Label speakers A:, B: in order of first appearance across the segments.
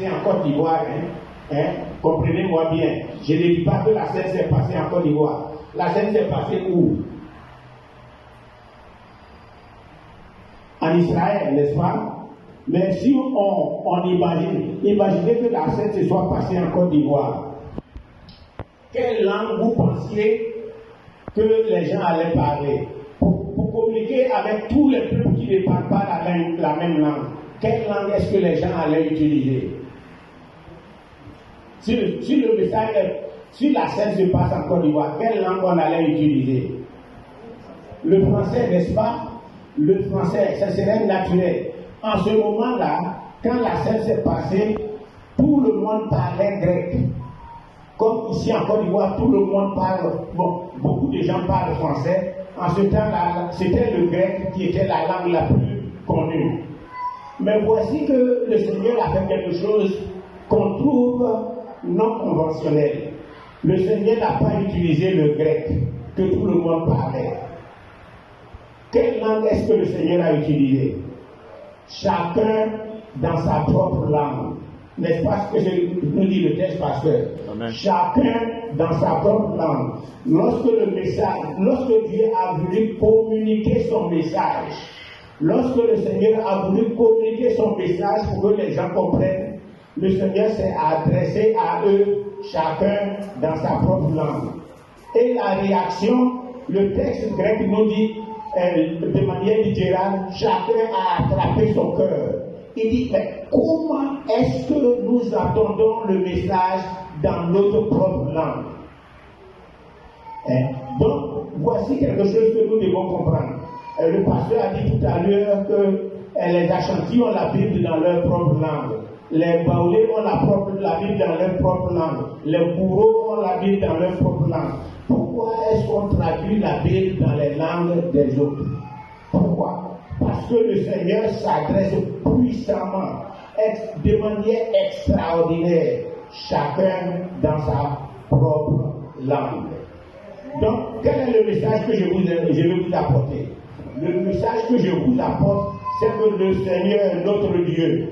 A: passée en Côte d'Ivoire. Comprenez-moi bien. Je ne dis pas que la scène s'est passée en Côte d'Ivoire. La scène s'est passée où? En Israël, n'est-ce pas? Mais si on imaginez que la scène se soit passée en Côte d'Ivoire, quelle langue vous pensiez que les gens allaient parler? Pour communiquer avec tous les peuples qui ne parlent pas la même langue, quelle langue est-ce que les gens allaient utiliser? Si la scène se passe en Côte d'Ivoire, quelle langue on allait utiliser? Le français, n'est-ce pas? Le français, ça serait naturel. En ce moment-là, quand la scène s'est passée, tout le monde parlait grec. Comme ici en Côte d'Ivoire, tout le monde parle, beaucoup de gens parlent français. En ce temps-là, c'était le grec qui était la langue la plus connue. Mais voici que le Seigneur a fait quelque chose qu'on trouve non conventionnel. Le Seigneur n'a pas utilisé le grec que tout le monde parlait. Quelle langue est-ce que le Seigneur a utilisé? Chacun dans sa propre langue. N'est-ce pas ce que nous dit le texte, pasteur? Amen. Chacun dans sa propre langue. Lorsque Dieu a voulu communiquer son message, lorsque le Seigneur a voulu communiquer son message pour que les gens comprennent, le Seigneur s'est adressé à eux, chacun dans sa propre langue. Et la réaction, le texte grec nous dit, de manière littérale, chacun a attrapé son cœur. Il dit, mais comment est-ce que nous attendons le message dans notre propre langue? Donc, voici quelque chose que nous devons comprendre. Le pasteur a dit tout à l'heure que les Achantis ont la Bible dans leur propre langue. Les Baoulés ont la Bible dans leur propre langue. Les Bourreaux ont la Bible dans leur propre langue. Pourquoi est-ce qu'on traduit la Bible dans les langues des autres? Pourquoi? Parce que le Seigneur s'adresse puissamment, de manière extraordinaire, chacun dans sa propre langue. Donc, quel est le message que je vais vous apporter? Le message que je vous apporte, c'est que le Seigneur, notre Dieu,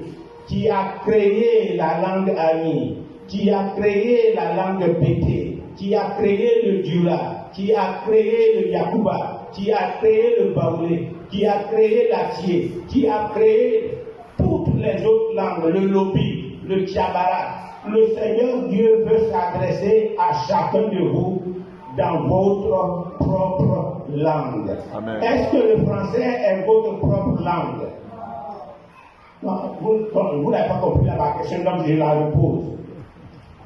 A: qui a créé la langue Ani, qui a créé la langue Bété, qui a créé le Dioula, qui a créé le Yakuba, qui a créé le Baoulé, qui a créé l'Atié, qui a créé toutes les autres langues, le Lobi, le Tchabara. Le Seigneur Dieu veut s'adresser à chacun de vous dans votre propre langue. Amen. Est-ce que le français est votre propre langue? Non, vous n'avez pas compris la question, donc je la repose.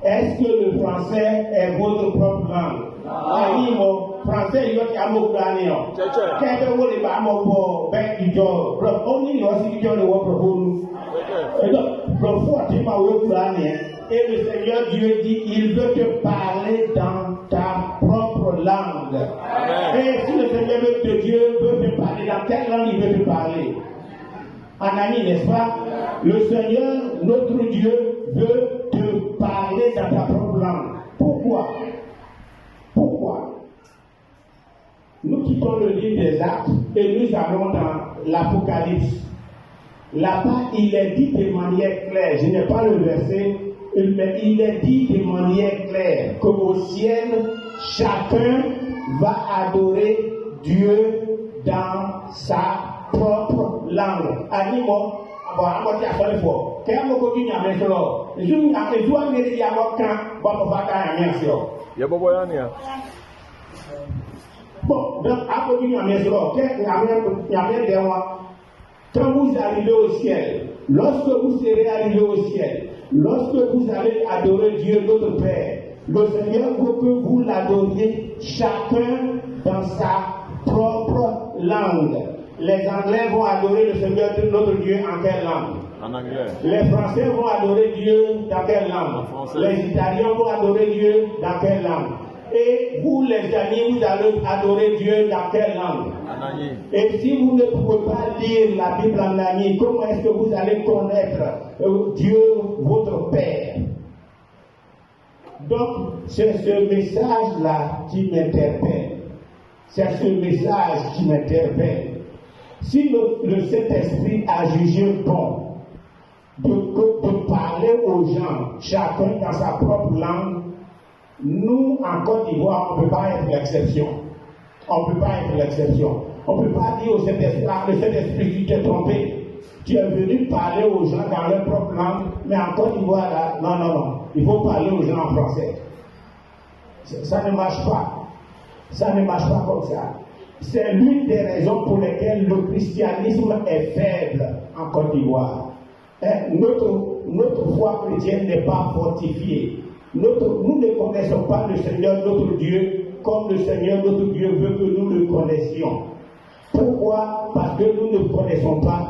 A: Est-ce que le français est votre propre langue? Animo, français, il y a un mot pour l'année. Quelqu'un vous dit, bah, mon beau, ben, il y a, on y a aussi, il y a le mot pour vous. Et donc, le fou a dit, ma mot pour l'année. Et le Seigneur Dieu dit, il veut te parler dans ta propre langue. Amen. Et si le Seigneur de Dieu veut te parler, dans quelle langue il veut te parler? Anani, n'est-ce pas? Le Seigneur, notre Dieu, veut te parler dans ta propre langue. Pourquoi? Pourquoi? Nous quittons le livre des Actes et nous allons dans l'Apocalypse. Là-bas, il est dit de manière claire, je n'ai pas le verset, mais il est dit de manière claire qu'au ciel, chacun va adorer Dieu dans sa propre langue. Animo, bon, tu as fait le fort. Quand on continue à mettre là, je dois me dire à quand on va faire un merci. Bon, donc, à continuer à mettre là, quand vous arrivez au ciel, lorsque vous serez arrivé au ciel, lorsque vous allez adorer Dieu notre Père, le Seigneur veut que vous l'adoriez chacun dans sa propre langue. Les Anglais vont adorer le Seigneur notre Dieu en quelle langue? En anglais. Les Français vont adorer Dieu dans quelle langue? Les Italiens vont adorer Dieu dans quelle langue? Et vous, les amis, vous allez adorer Dieu dans quelle langue? Et si vous ne pouvez pas lire la Bible en Ani, comment est-ce que vous allez connaître Dieu, votre Père? Donc, c'est ce message-là qui m'interpelle. C'est ce message qui m'interpelle. Si le Saint-Esprit a jugé bon de parler aux chacun dans sa propre langue, nous, en Côte d'Ivoire, on ne peut pas être l'exception. On ne peut pas être l'exception. On ne peut pas dire au Saint-Esprit, tu t'es trompé. Tu es venu parler aux gens dans leur propre langue, mais en Côte d'Ivoire, là, non. Il faut parler aux gens en français. Ça ne marche pas. Ça ne marche pas comme ça. C'est l'une des raisons pour lesquelles le christianisme est faible en Côte d'Ivoire. Notre foi chrétienne n'est pas fortifiée. Nous ne connaissons pas le Seigneur notre Dieu comme le Seigneur notre Dieu veut que nous le connaissions. Pourquoi? Parce que nous ne connaissons pas.